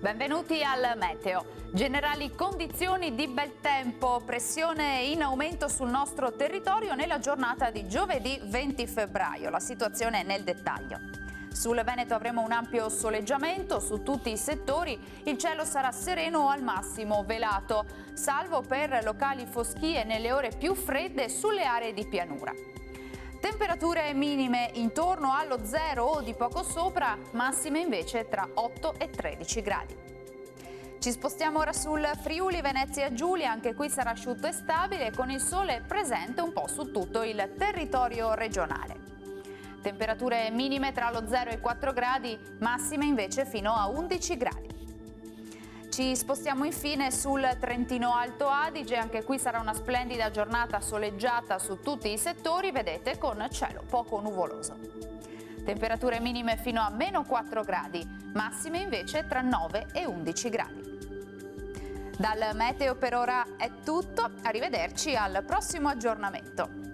Benvenuti al Meteo. Generali condizioni di bel tempo, pressione in aumento sul nostro territorio nella giornata di giovedì 20 febbraio. La situazione nel dettaglio. Sul Veneto avremo un ampio soleggiamento su tutti i settori, il cielo sarà sereno o al massimo velato, salvo per locali foschie nelle ore più fredde sulle aree di pianura. Temperature minime intorno allo 0 o di poco sopra, massime invece tra 8 e 13 gradi. Ci spostiamo ora sul Friuli Venezia Giulia, anche qui sarà asciutto e stabile con il sole presente un po' su tutto il territorio regionale. Temperature minime tra lo 0 e i 4 gradi, massime invece fino a 11 gradi. Ci spostiamo infine sul Trentino Alto Adige, anche qui sarà una splendida giornata soleggiata su tutti i settori, vedete, con cielo poco nuvoloso. Temperature minime fino a meno 4 gradi, massime invece tra 9 e 11 gradi. Dal meteo per ora è tutto, arrivederci al prossimo aggiornamento.